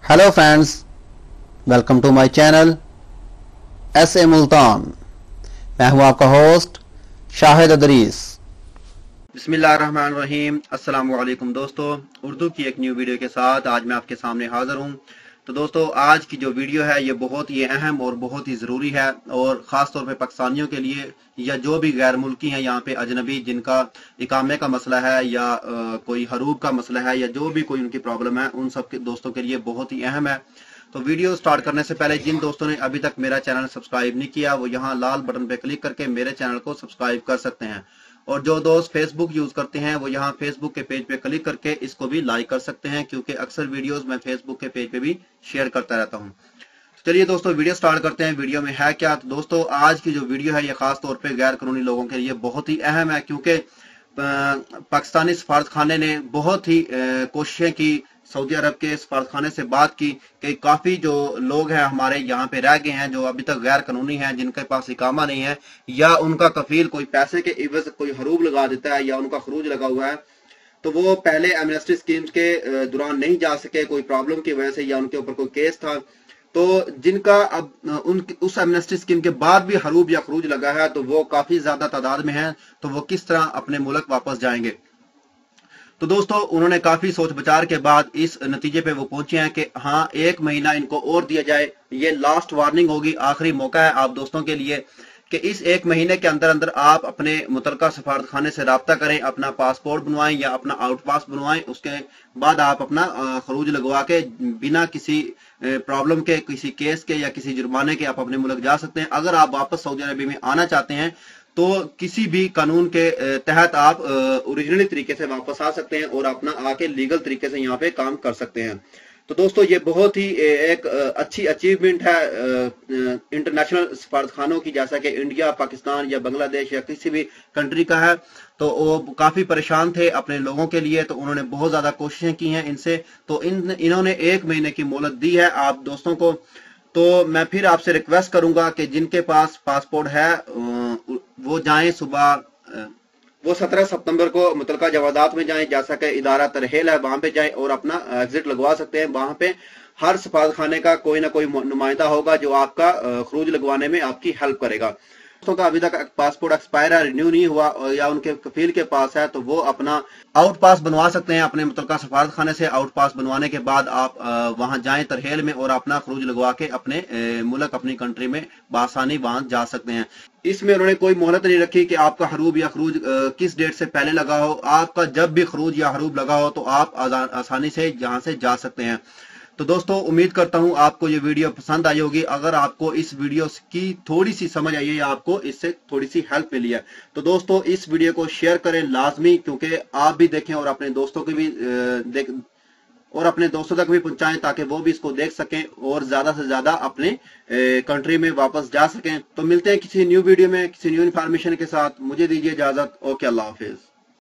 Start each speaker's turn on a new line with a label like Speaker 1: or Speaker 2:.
Speaker 1: Hello friends, welcome to my channel S A. Multan. मैं हूं आपका होस्ट शाहिद अदरीस। बिस्मिल्लाहिर्रहमानिर्रहीम। अस्सलाम वालेकुम दोस्तों, उर्दू की एक न्यू वीडियो के साथ आज मैं आपके सामने हाजिर हूं। तो दोस्तों, आज की जो वीडियो है ये बहुत ही अहम और बहुत ही ज़रूरी है, और ख़ास तौर पे पाकिस्तानियों के लिए या जो भी गैर मुल्की हैं यहाँ पे अजनबी जिनका इकामे का मसला है या कोई हरूब का मसला है या जो भी कोई उनकी प्रॉब्लम है, उन सब के दोस्तों के लिए बहुत ही अहम है। तो वीडियो स्टार्ट करने से पहले जिन दोस्तों ने अभी तक मेरा चैनल सब्सक्राइब नहीं किया वो यहाँ लाल बटन पे क्लिक करके मेरे चैनल को सब्सक्राइब कर सकते हैं, और जो दोस्त फेसबुक यूज करते हैं वो यहाँ फेसबुक के पेज पे क्लिक करके इसको भी लाइक कर सकते हैं, क्योंकि अक्सर वीडियोस मैं फेसबुक के पेज पे भी शेयर करता रहता हूँ। तो चलिए दोस्तों, वीडियो स्टार्ट करते हैं। वीडियो में है क्या? तो दोस्तों, आज की जो वीडियो है ये खास तौर पे गैर कानूनी लोगों के लिए बहुत ही अहम है, क्योंकि पाकिस्तानी सफारत खाने ने बहुत ही कोशिशें की, सऊदी अरब के सफारत खाने से बात की कि काफ़ी जो लोग हैं हमारे यहाँ पे रह गए हैं जो अभी तक गैर कानूनी हैं, जिनके पास इकामा नहीं है या उनका कफील कोई पैसे के इवज कोई हरूब लगा देता है या उनका खरूज लगा हुआ है, तो वो पहले एमनेस्टी स्कीम के दौरान नहीं जा सके कोई प्रॉब्लम की वजह से या उनके ऊपर कोई केस था। तो जिनका अब उस एमनेस्टी स्कीम के बाद भी हरूब या खरूज लगा है तो वो काफी ज्यादा तादाद में है, तो वो किस तरह अपने मुल्क वापस जाएंगे। तो दोस्तों, उन्होंने काफी सोच विचार के बाद इस नतीजे पे वो पहुंचे हैं कि हाँ, 1 महीना इनको और दिया जाए। ये लास्ट वार्निंग होगी, आखिरी मौका है आप दोस्तों के लिए कि इस 1 महीने के अंदर अंदर आप अपने मुतलका सफारत खाने से राब्ता करें, अपना पासपोर्ट बनवाएं या अपना आउट पास बनवाएं। उसके बाद आप अपना खरूज लगवा के बिना किसी प्रॉब्लम के, किसी केस के या किसी जुर्माने के आप अपने मुल्क जा सकते हैं। अगर आप वापस सऊदी अरब में आना चाहते हैं तो किसी भी कानून के तहत आप ओरिजिनली तरीके से वापस आ सकते हैं और अपना आके लीगल तरीके से यहाँ पे काम कर सकते हैं। तो दोस्तों, ये बहुत ही एक अच्छी अचीवमेंट है इंटरनेशनल सफारत खानों की, जैसा कि इंडिया, पाकिस्तान या बांग्लादेश या किसी भी कंट्री का है। तो वो काफी परेशान थे अपने लोगों के लिए, तो उन्होंने बहुत ज्यादा कोशिशें की हैं इनसे। तो इन्होंने 1 महीने की मोहलत दी है आप दोस्तों को। तो मैं फिर आपसे रिक्वेस्ट करूंगा कि जिनके पास पासपोर्ट है वो जाएं सुबह, वो 17 सितंबर को मुतलका जवादात में जाएं, जैसा कि इदारा तरहेल है वहां पे जाएं और अपना एग्जिट लगवा सकते हैं। वहां पे हर सफारत खाने का कोई ना कोई नुमाइंदा होगा जो आपका खरूज लगवाने में आपकी हेल्प करेगा। दोस्तों का अभी तक पासपोर्ट एक्सपायर है, रिन्यू नहीं हुआ या उनके कफील के पास है, तो वो अपना आउट पास बनवा सकते हैं अपने मुतलका सफारत खाने से। आउट पास बनवाने के बाद आप वहां जाएं तरहेल में और अपना खरूज लगवा के अपने मुल्क, अपनी कंट्री में बासानी वहां जा सकते हैं। इसमें उन्होंने कोई मोहलत नहीं रखी कि आपका हरूब या खरूज किस डेट से पहले लगा हो। आपका जब भी खरूज या हरूब लगा हो तो आप आसानी से यहाँ से जा सकते हैं। तो दोस्तों, उम्मीद करता हूं आपको ये वीडियो पसंद आई होगी। अगर आपको इस वीडियो की थोड़ी सी समझ आई है या आपको इससे थोड़ी सी हेल्प मिली है तो दोस्तों इस वीडियो को शेयर करें लाजमी, क्योंकि आप भी देखें और अपने दोस्तों को भी अपने दोस्तों तक भी पहुंचाएं, ताकि वो भी इसको देख सकें और ज्यादा से ज्यादा अपने कंट्री में वापस जा सकें। तो मिलते हैं किसी न्यू वीडियो में, किसी न्यू इन्फॉर्मेशन के साथ। मुझे दीजिए इजाजत। ओके, अल्लाह हाफिज।